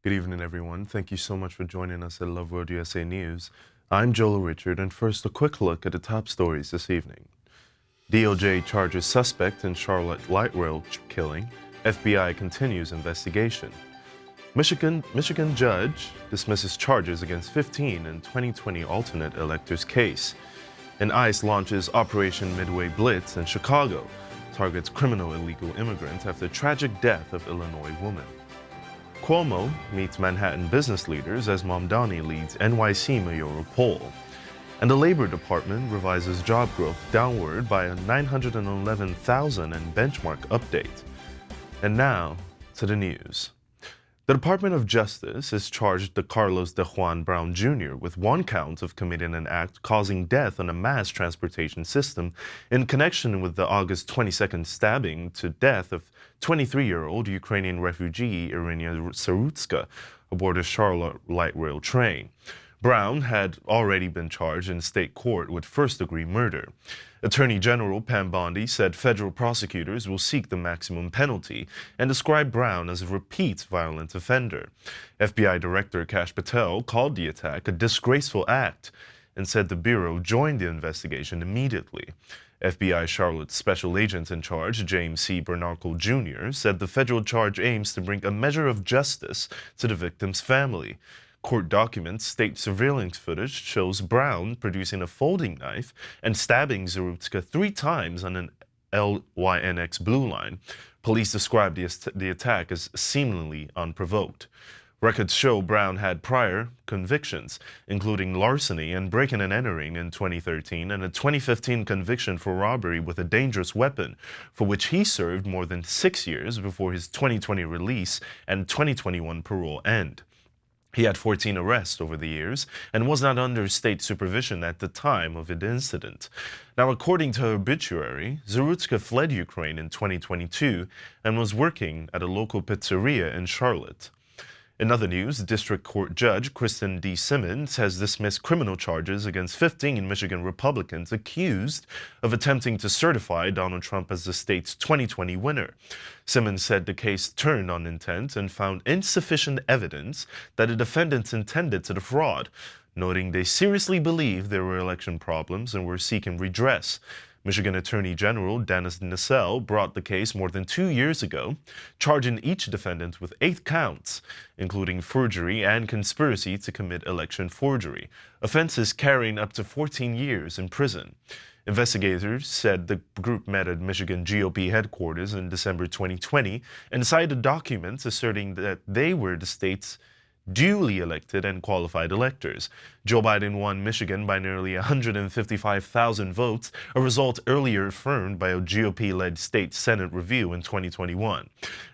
Good evening, everyone. Thank you so much for joining us at Loveworld USA News. I'm Joel Richard, and first, a quick look at the top stories this evening. DOJ charges suspect in Charlotte light rail killing. FBI continues investigation. Michigan judge dismisses charges against 15 in 2020 alternate electors case. And ICE launches Operation Midway Blitz in Chicago, targets criminal illegal immigrants after tragic death of Illinois woman. Cuomo meets Manhattan business leaders as Mamdani leads NYC mayoral poll. And the Labor Department revises job growth downward by a 911,000 and benchmark update. And now to the news. The Department of Justice has charged the Carlos de Juan Brown Jr. with one count of committing an act causing death on a mass transportation system in connection with the August 22nd stabbing to death of 23-year-old Ukrainian refugee Irina Sarutska aboard a Charlotte light rail train. Brown had already been charged in state court with first-degree murder. Attorney General Pam Bondi said federal prosecutors will seek the maximum penalty and described Brown as a repeat violent offender. FBI Director Kash Patel called the attack a disgraceful act and said the Bureau joined the investigation immediately. FBI Charlotte Special Agent in charge, James C. Bernarco Jr., said the federal charge aims to bring a measure of justice to the victim's family. Court documents state surveillance footage shows Brown producing a folding knife and stabbing Zarutska 3 times on an LYNX Blue Line. Police described the attack as seemingly unprovoked. Records show Brown had prior convictions, including larceny and breaking and entering in 2013 and a 2015 conviction for robbery with a dangerous weapon, for which he served more than 6 years before his 2020 release and 2021 parole end. He had 14 arrests over the years and was not under state supervision at the time of the incident. Now, according to her obituary, Zarutska fled Ukraine in 2022 and was working at a local pizzeria in Charlotte. In other news, District Court Judge Kristen D. Simmons has dismissed criminal charges against 15 Michigan Republicans accused of attempting to certify Donald Trump as the state's 2020 winner. Simmons said the case turned on intent and found insufficient evidence that the defendants intended to defraud, noting they seriously believe there were election problems and were seeking redress. Michigan Attorney General Dennis Nessel brought the case more than 2 years ago, charging each defendant with 8 counts, including forgery and conspiracy to commit election forgery, offenses carrying up to 14 years in prison. Investigators said the group met at Michigan GOP headquarters in December 2020 and cited documents asserting that they were the state's duly elected and qualified electors. Joe Biden won Michigan by nearly 155,000 votes, a result earlier affirmed by a GOP-led state Senate review in 2021.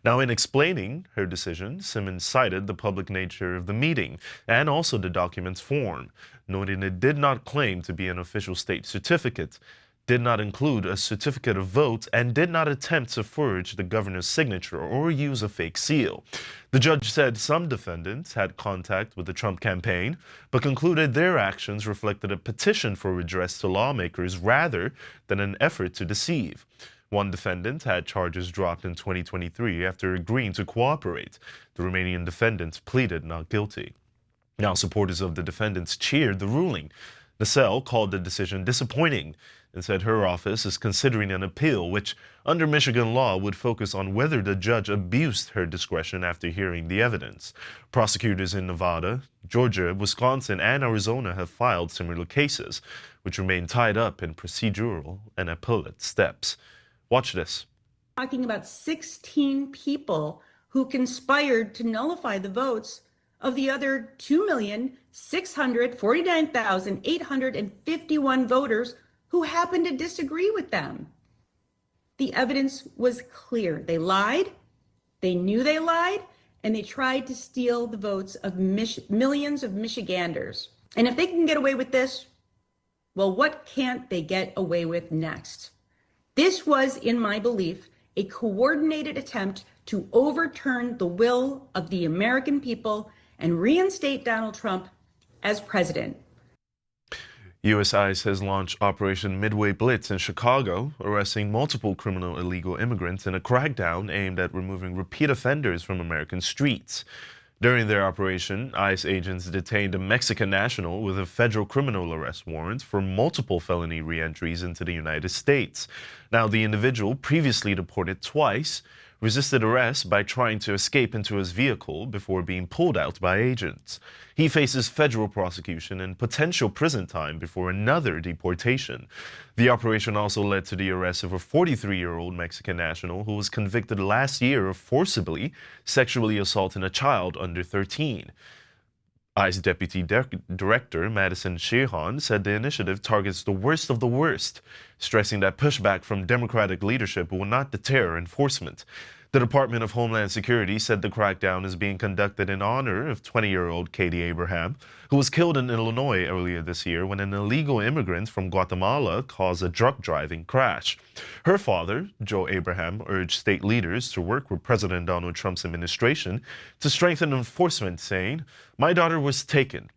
Now, in explaining her decision, Simmons cited the public nature of the meeting and also the document's form, noting it did not claim to be an official state certificate, did not include a certificate of vote, and did not attempt to forge the governor's signature or use a fake seal. The judge said some defendants had contact with the Trump campaign, but concluded their actions reflected a petition for redress to lawmakers rather than an effort to deceive. One defendant had charges dropped in 2023 after agreeing to cooperate. The remaining defendants pleaded not guilty. Now, supporters of the defendants cheered the ruling. Nessel called the decision disappointing and said her office is considering an appeal, which, under Michigan law, would focus on whether the judge abused her discretion after hearing the evidence. Prosecutors in Nevada, Georgia, Wisconsin, and Arizona have filed similar cases, which remain tied up in procedural and appellate steps. Watch this. Talking about 16 people who conspired to nullify the votes of the other 2,649,851 voters who happened to disagree with them. The evidence was clear. They lied, they knew they lied, and they tried to steal the votes of millions of Michiganders. And if they can get away with this, well, what can't they get away with next? This was, in my belief, a coordinated attempt to overturn the will of the American people and reinstate Donald Trump as president. U.S. ICE has launched Operation Midway Blitz in Chicago, arresting multiple criminal illegal immigrants in a crackdown aimed at removing repeat offenders from American streets. During their operation, ICE agents detained a Mexican national with a federal criminal arrest warrant for multiple felony re-entries into the United States. Now, the individual, previously deported twice, resisted arrest by trying to escape into his vehicle before being pulled out by agents. He faces federal prosecution and potential prison time before another deportation. The operation also led to the arrest of a 43-year-old Mexican national who was convicted last year of forcibly sexually assaulting a child under 13. ICE Deputy Director Madison Sheehan said the initiative targets the worst of the worst, stressing that pushback from Democratic leadership will not deter enforcement. The Department of Homeland Security said the crackdown is being conducted in honor of 20-year-old Katie Abraham, who was killed in Illinois earlier this year when an illegal immigrant from Guatemala caused a drunk driving crash. Her father, Joe Abraham, urged state leaders to work with President Donald Trump's administration to strengthen enforcement, saying, "My daughter was taken.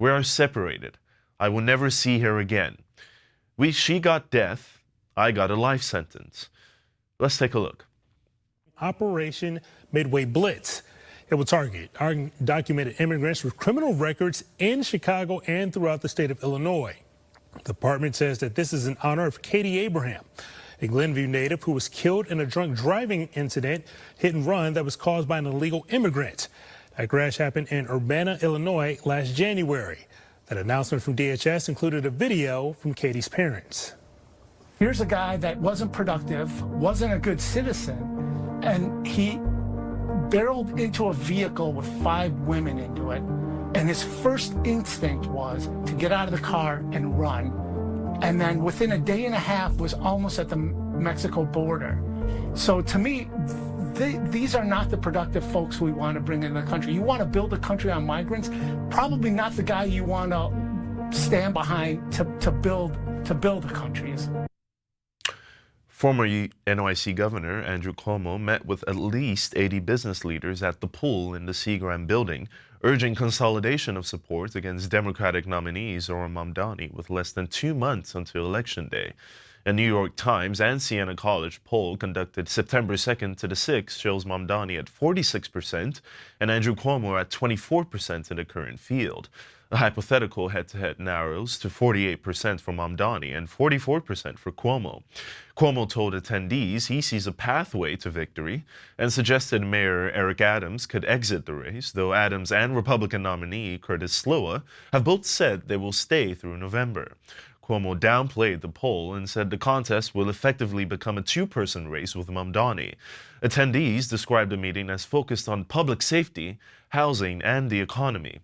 We are separated. I will never see her again. She got death. I got a life sentence." Let's take a look. Operation Midway Blitz. It will target undocumented immigrants with criminal records in Chicago and throughout the state of Illinois. The department says that this is in honor of Katie Abraham, a Glenview native who was killed in a drunk driving incident, hit and run, that was caused by an illegal immigrant. That crash happened in Urbana, Illinois last January. That announcement from DHS included a video from Katie's parents. Here's a guy that wasn't productive, wasn't a good citizen, and he barreled into a vehicle with 5 women into it. And his first instinct was to get out of the car and run. And then within a day and a half was almost at the Mexico border. So to me, these are not the productive folks we want to bring in the country. You want to build a country on migrants, probably not the guy you want to stand behind to build a country. Former NYC Governor Andrew Cuomo met with at least 80 business leaders at the pool in the Seagram building, urging consolidation of support against Democratic nominee Zohran Mamdani with less than 2 months until Election Day. A New York Times and Siena College poll conducted September 2nd to the 6th shows Mamdani at 46% and Andrew Cuomo at 24% in the current field. The hypothetical head-to-head narrows to 48% for Mamdani and 44% for Cuomo. Cuomo told attendees he sees a pathway to victory and suggested Mayor Eric Adams could exit the race, though Adams and Republican nominee Curtis Sliwa have both said they will stay through November. Cuomo downplayed the poll and said the contest will effectively become a 2-person race with Mamdani. Attendees described the meeting as focused on public safety, housing, and the economy.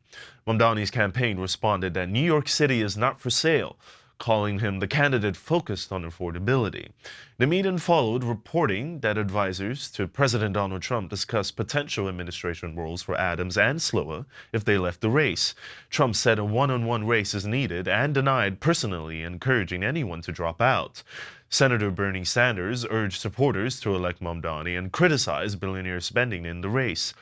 Mamdani's campaign responded that New York City is not for sale, calling him the candidate focused on affordability. The meeting followed reporting that advisors to President Donald Trump discussed potential administration roles for Adams and Sliwa if they left the race. Trump said a one-on-one race is needed and denied personally encouraging anyone to drop out. Senator Bernie Sanders urged supporters to elect Mamdani and criticized billionaire spending in the race.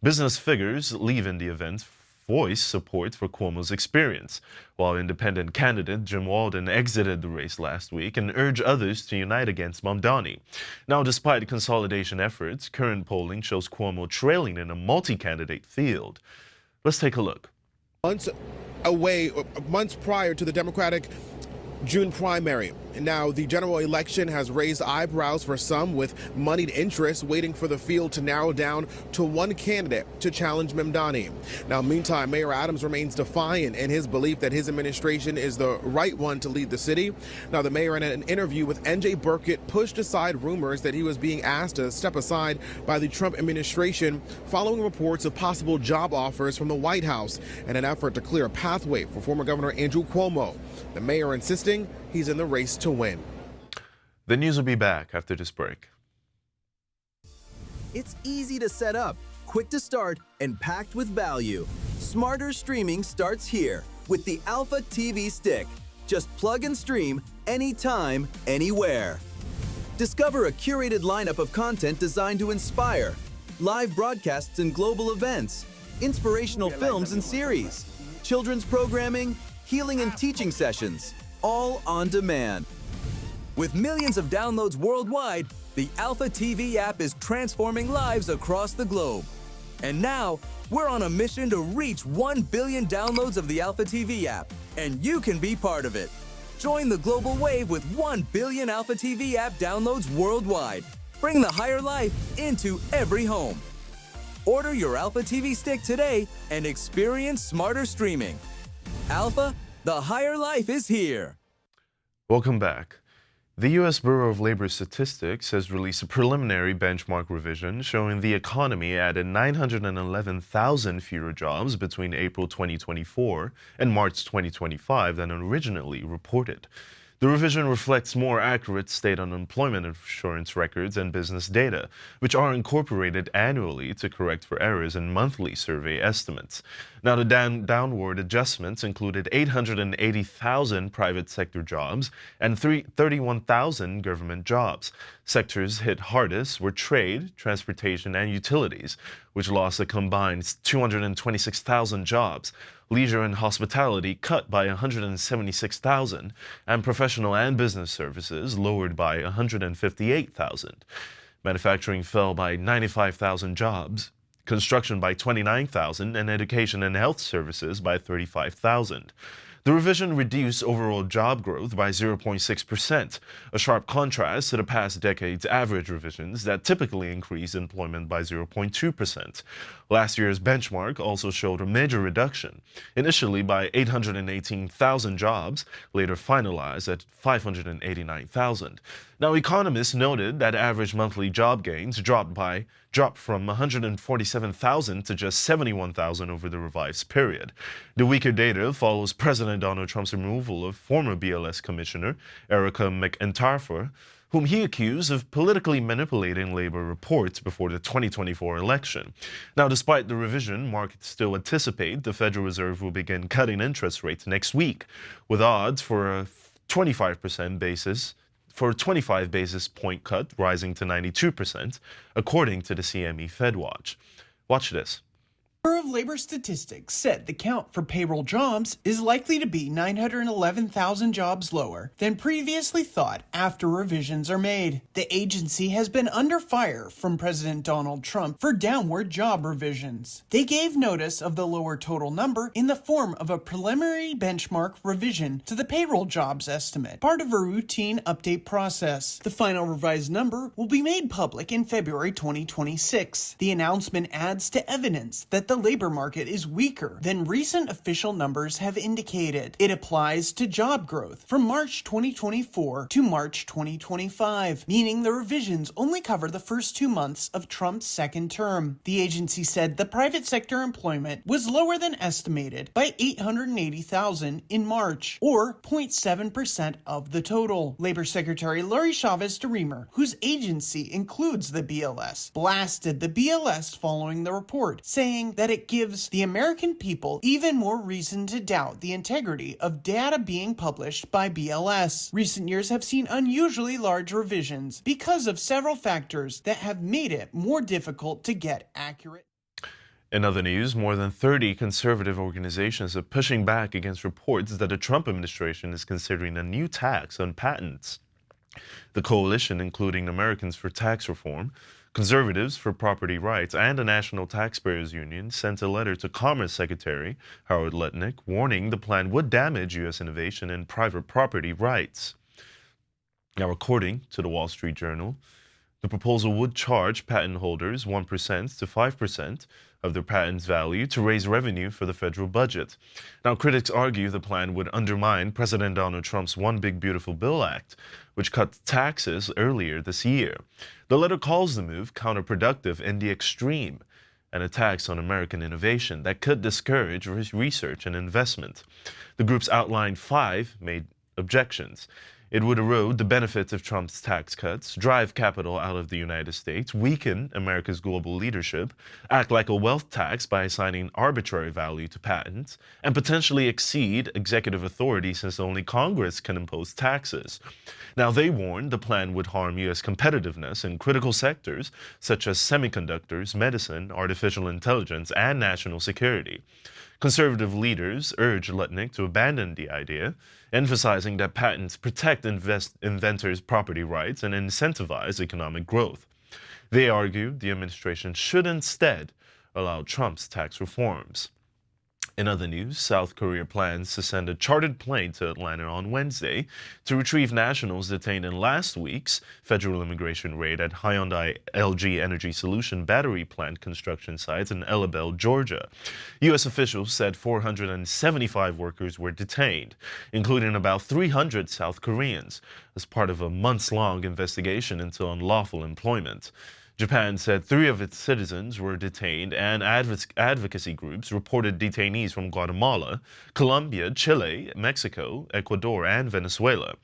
Business figures leaving the event voiced support for Cuomo's experience, while independent candidate Jim Walden exited the race last week and urged others to unite against Mamdani. Now, despite consolidation efforts, current polling shows Cuomo trailing in a multi-candidate field. Let's take a look. Months prior to the Democratic June primary. Now, the general election has raised eyebrows for some, with moneyed interest waiting for the field to narrow down to one candidate to challenge Mamdani. Now, meantime, Mayor Adams remains defiant in his belief that his administration is the right one to lead the city. Now, the mayor, in an interview with NJ Burkett, pushed aside rumors that he was being asked to step aside by the Trump administration following reports of possible job offers from the White House in an effort to clear a pathway for former Governor Andrew Cuomo. The mayor insisting he's in the race to win. The news will be back after this break. It's easy to set up, quick to start, and packed with value. Smarter streaming starts here with the Alpha TV Stick. Just plug and stream anytime, anywhere. Discover a curated lineup of content designed to inspire, live broadcasts and global events, inspirational films and series, children's programming, healing and teaching sessions, all on demand. With millions of downloads worldwide, the Alpha TV app is transforming lives across the globe. And now, we're on a mission to reach 1 billion downloads of the Alpha TV app, and you can be part of it. Join the global wave with 1 billion Alpha TV app downloads worldwide. Bring the higher life into every home. Order your Alpha TV stick today and experience smarter streaming. Alpha, the higher life is here. Welcome back. The U.S. Bureau of Labor Statistics has released a preliminary benchmark revision showing the economy added 911,000 fewer jobs between April 2024 and March 2025 than originally reported. The revision reflects more accurate state unemployment insurance records and business data, which are incorporated annually to correct for errors in monthly survey estimates. Now, the downward adjustments included 880,000 private sector jobs and 31,000 government jobs. Sectors hit hardest were trade, transportation, and utilities, which lost a combined 226,000 jobs. Leisure and hospitality cut by 176,000, and professional and business services lowered by 158,000. Manufacturing fell by 95,000 jobs, construction by 29,000, and education and health services by 35,000. The revision reduced overall job growth by 0.6%, a sharp contrast to the past decade's average revisions that typically increase employment by 0.2%. Last year's benchmark also showed a major reduction, initially by 818,000 jobs, later finalized at 589,000. Now, economists noted that average monthly job gains dropped from 147,000 to just 71,000 over the revised period. The weaker data follows President Donald Trump's removal of former BLS Commissioner Erica McIntyre, whom he accused of politically manipulating labor reports before the 2024 election. Now, despite the revision, markets still anticipate the Federal Reserve will begin cutting interest rates next week, with odds for a 25 basis point cut rising to 92%, according to the CME FedWatch. Watch this. Bureau of Labor Statistics said the count for payroll jobs is likely to be 911,000 jobs lower than previously thought after revisions are made. The agency has been under fire from President Donald Trump for downward job revisions. They gave notice of the lower total number in the form of a preliminary benchmark revision to the payroll jobs estimate, part of a routine update process. The final revised number will be made public in February 2026. The announcement adds to evidence that the labor market is weaker than recent official numbers have indicated. It applies to job growth from March 2024 to March 2025, meaning the revisions only cover the first 2 months of Trump's second term. The agency said the private sector employment was lower than estimated by 880,000 in March, or 0.7% of the total. Labor Secretary Larry Chavez DeRemer, whose agency includes the BLS, blasted the BLS following the report, saying that it gives the American people even more reason to doubt the integrity of data being published by BLS. Recent years have seen unusually large revisions because of several factors that have made it more difficult to get accurate. In other news, more than 30 conservative organizations are pushing back against reports that the Trump administration is considering a new tax on patents. The coalition, including Americans for Tax Reform, Conservatives for Property Rights, and the National Taxpayers Union, sent a letter to Commerce Secretary Howard Lutnick warning the plan would damage U.S. innovation and private property rights. Now, according to the Wall Street Journal, the proposal would charge patent holders 1% to 5% of their patent's value to raise revenue for the federal budget. Now, critics argue the plan would undermine President Donald Trump's One Big Beautiful Bill Act, which cut taxes earlier this year. The letter calls the move counterproductive in the extreme and a tax on American innovation that could discourage research and investment. The groups outlined 5 main objections. It would erode the benefits of Trump's tax cuts, drive capital out of the United States, weaken America's global leadership, act like a wealth tax by assigning arbitrary value to patents, and potentially exceed executive authority since only Congress can impose taxes. Now, they warned the plan would harm U.S. competitiveness in critical sectors such as semiconductors, medicine, artificial intelligence, and national security. Conservative leaders urged Lutnick to abandon the idea, emphasizing that patents protect inventors' property rights and incentivize economic growth. They argued the administration should instead allowed Trump's tax reforms. In other news, South Korea plans to send a chartered plane to Atlanta on Wednesday to retrieve nationals detained in last week's federal immigration raid at Hyundai LG Energy Solution battery plant construction sites in Loveworld, Georgia. U.S. officials said 475 workers were detained, including about 300 South Koreans, as part of a months-long investigation into unlawful employment. Japan said 3 of its citizens were detained, and advocacy groups reported detainees from Guatemala, Colombia, Chile, Mexico, Ecuador, and Venezuela.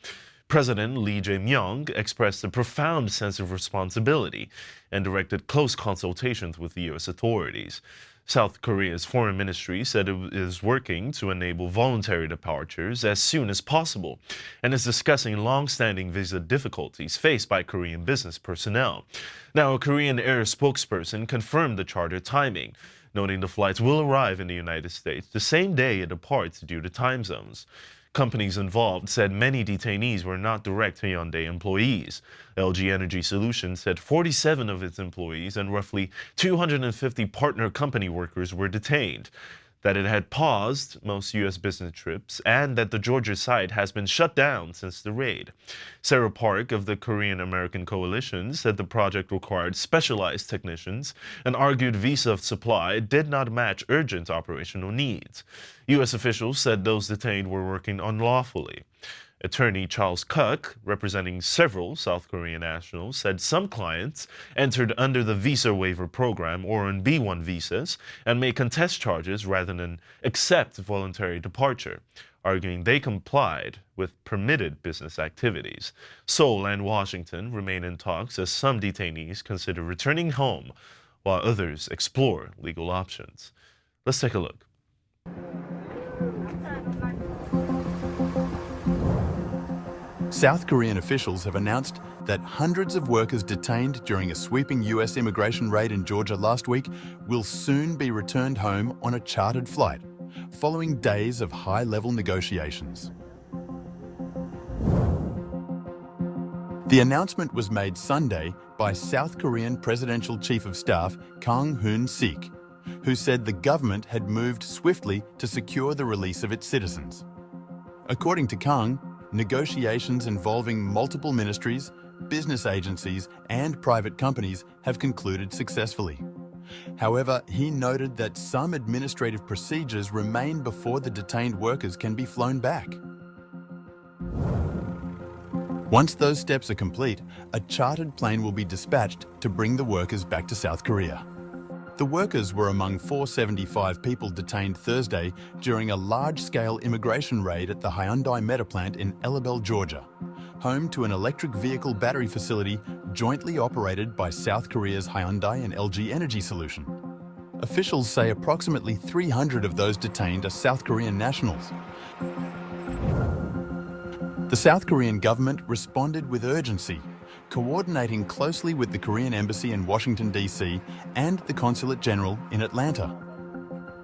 President Lee Jae-myung expressed a profound sense of responsibility and directed close consultations with the U.S. authorities. South Korea's foreign ministry said it is working to enable voluntary departures as soon as possible and is discussing long-standing visa difficulties faced by Korean business personnel. Now, a Korean Air spokesperson confirmed the charter timing, noting the flights will arrive in the United States the same day it departs due to time zones. Companies involved said many detainees were not direct Hyundai employees. LG Energy Solution said 47 of its employees and roughly 250 partner company workers were detained, that it had paused most U.S. business trips, and that the Georgia site has been shut down since the raid. Sarah Park of the Korean-American Coalition said the project required specialized technicians and argued visa supply did not match urgent operational needs. U.S. officials said those detained were working unlawfully. Attorney Charles Cook, representing several South Korean nationals, said some clients entered under the visa waiver program or on B-1 visas and may contest charges rather than accept voluntary departure, arguing they complied with permitted business activities. Seoul and Washington remain in talks as some detainees consider returning home while others explore legal options. Let's take a look. South Korean officials have announced that hundreds of workers detained during a sweeping U.S. immigration raid in Georgia last week will soon be returned home on a chartered flight, following days of high-level negotiations. The announcement was made Sunday by South Korean Presidential Chief of Staff Kang Hoon-sik, who said the government had moved swiftly to secure the release of its citizens. According to Kang, negotiations involving multiple ministries, business agencies, and private companies have concluded successfully. However, he noted that some administrative procedures remain before the detained workers can be flown back. Once those steps are complete, a chartered plane will be dispatched to bring the workers back to South Korea. The workers were among 475 people detained Thursday during a large-scale immigration raid at the Hyundai Meta plant in Loveworld, Georgia, home to an electric vehicle battery facility jointly operated by South Korea's Hyundai and LG Energy Solution. Officials say approximately 300 of those detained are South Korean nationals. The South Korean government responded with urgency, coordinating closely with the Korean Embassy in Washington, D.C. and the Consulate General in Atlanta.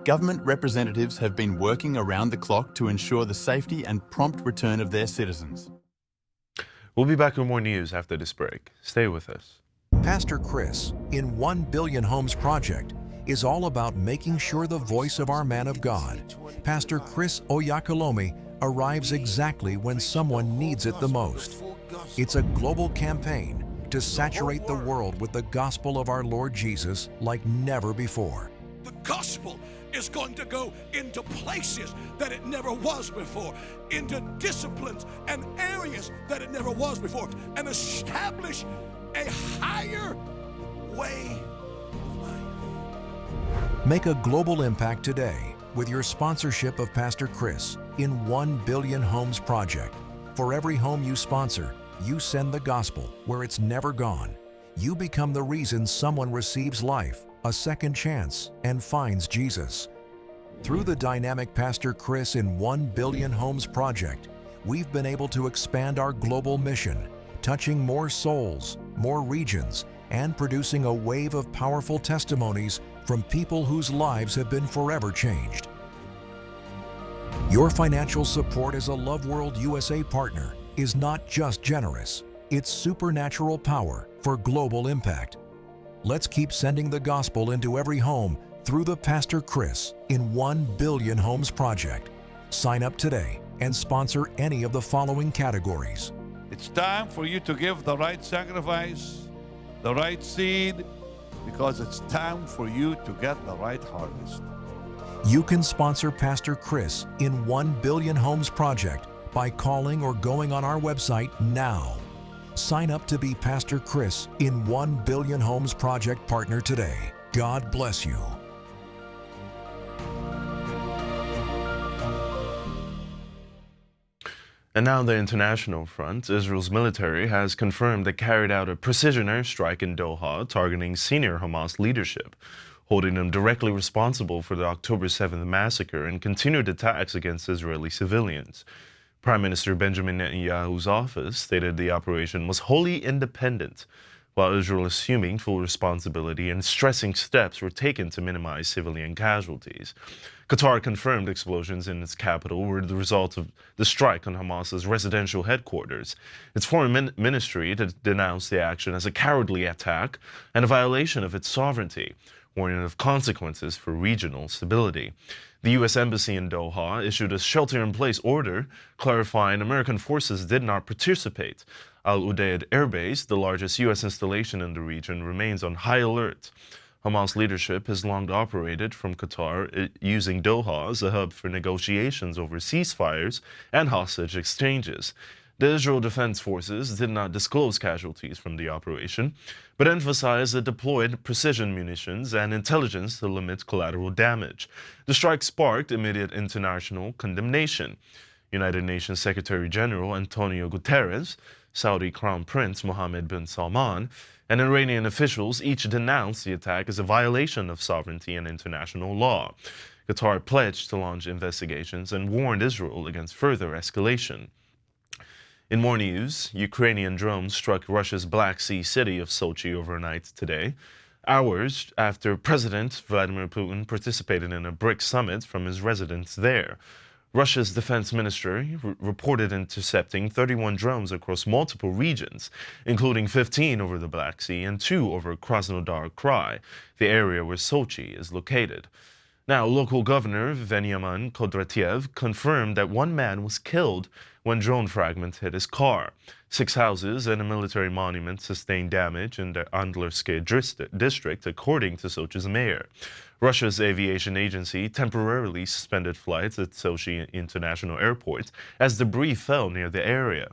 Government representatives have been working around the clock to ensure the safety and prompt return of their citizens. We'll be back with more news after this break. Stay with us. Pastor Chris in 1 Billion Homes Project is all about making sure the voice of our man of God, Pastor Chris Oyakhilome, arrives exactly when someone needs it the most. It's a global campaign to saturate the world with the gospel of our Lord Jesus like never before. The gospel is going to go into places that it never was before, into disciplines and areas that it never was before, and establish a higher way of life. Make a global impact today with your sponsorship of Pastor Chris in 1 Billion Homes Project. For every home you sponsor, you send the gospel where it's never gone. You become the reason someone receives life, a second chance, and finds Jesus. Through the dynamic Pastor Chris in 1 Billion Homes Project, we've been able to expand our global mission, touching more souls, more regions, and producing a wave of powerful testimonies from people whose lives have been forever changed. Your financial support as a Loveworld USA partner is not just generous, it's supernatural power for global impact. Let's keep sending the gospel into every home through the Pastor Chris in 1 Billion Homes Project. Sign up today and sponsor any of the following categories. It's time for you to give the right sacrifice, the right seed, because it's time for you to get the right harvest. You can sponsor Pastor Chris in 1 Billion Homes Project by calling or going on our website now. Sign up to be Pastor Chris in 1 Billion Homes Project partner today. God bless you. And now the international front. Israel's military has confirmed it carried out a precision airstrike in Doha targeting senior Hamas leadership, holding them directly responsible for the October 7th massacre and continued attacks against Israeli civilians. Prime Minister Benjamin Netanyahu's office stated the operation was wholly independent, while Israel assuming full responsibility and stressing steps were taken to minimize civilian casualties. Qatar confirmed explosions in its capital were the result of the strike on Hamas's residential headquarters. Its foreign ministry denounced the action as a cowardly attack and a violation of its sovereignty, warning of consequences for regional stability. The U.S. Embassy in Doha issued a shelter-in-place order clarifying American forces did not participate. Al Udeid Air Base, the largest U.S. installation in the region, remains on high alert. Hamas leadership has long operated from Qatar, using Doha as a hub for negotiations over ceasefires and hostage exchanges. The Israel Defense Forces did not disclose casualties from the operation, but emphasized it deployed precision munitions and intelligence to limit collateral damage. The strike sparked immediate international condemnation. United Nations Secretary General Antonio Guterres, Saudi Crown Prince Mohammed bin Salman, and Iranian officials each denounced the attack as a violation of sovereignty and international law. Qatar pledged to launch investigations and warned Israel against further escalation. In more news, Ukrainian drones struck Russia's Black Sea city of Sochi overnight today, hours after President Vladimir Putin participated in a BRICS summit from his residence there. Russia's defense ministry reported intercepting 31 drones across multiple regions, including 15 over the Black Sea and 2 over Krasnodar Krai, the area where Sochi is located. Now, local governor Veniamin Kondratiev confirmed that one man was killed when drone fragments hit his car. 6 houses and a military monument sustained damage in the Andlerske district, according to Sochi's mayor. Russia's aviation agency temporarily suspended flights at Sochi International Airport as debris fell near the area.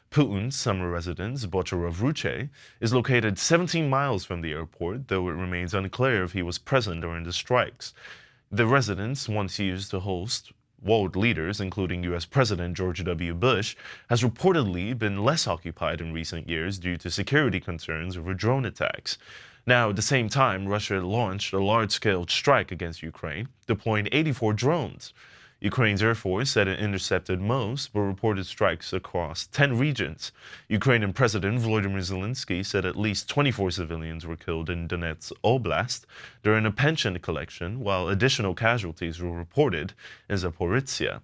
Putin's summer residence, Bocharovruche, is located 17 miles from the airport, though it remains unclear if he was present during the strikes. The residence, once used to host world leaders, including U.S. President George W. Bush, has reportedly been less occupied in recent years due to security concerns over drone attacks. Now, at the same time, Russia launched a large-scale strike against Ukraine, deploying 84 drones. Ukraine's Air Force said it intercepted most, but reported strikes across 10 regions. Ukrainian President Volodymyr Zelensky said at least 24 civilians were killed in Donetsk Oblast during a pension collection, while additional casualties were reported in Zaporizhia.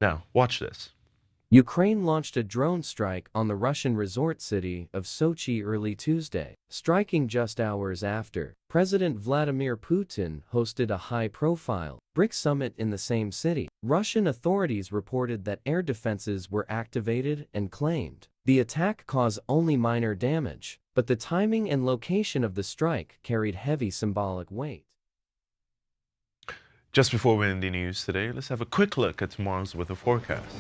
Now, watch this. Ukraine launched a drone strike on the Russian resort city of Sochi early Tuesday, striking just hours after President Vladimir Putin hosted a high-profile BRICS summit in the same city. Russian authorities reported that air defenses were activated and claimed the attack caused only minor damage, but the timing and location of the strike carried heavy symbolic weight. Just before we end the news today, let's have a quick look at tomorrow's weather forecast.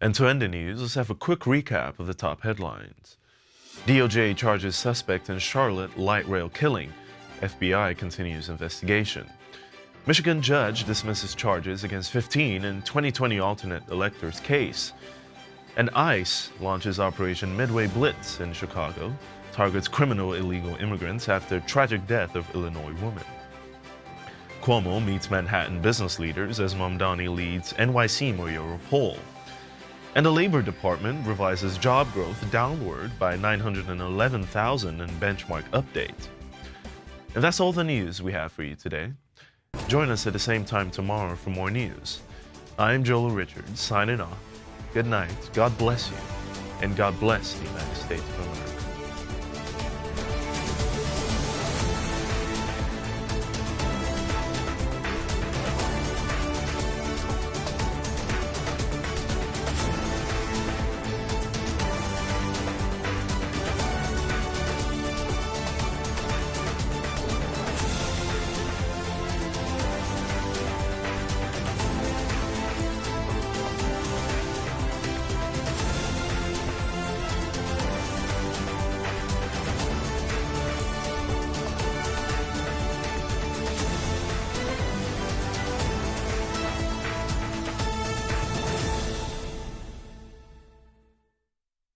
And to end the news, let's have a quick recap of the top headlines. DOJ charges suspect in Charlotte light rail killing. FBI continues investigation. Michigan judge dismisses charges against 15 in 2020 alternate electors case. And ICE launches Operation Midway Blitz in Chicago, targets criminal illegal immigrants after tragic death of Illinois woman. Cuomo meets Manhattan business leaders as Mamdani leads NYC mayoral poll. And the Labor Department revises job growth downward by 911,000 in benchmark update. And that's all the news we have for you today. Join us at the same time tomorrow for more news. I'm Joel Richards, signing off. Good night, God bless you, and God bless the United States of America.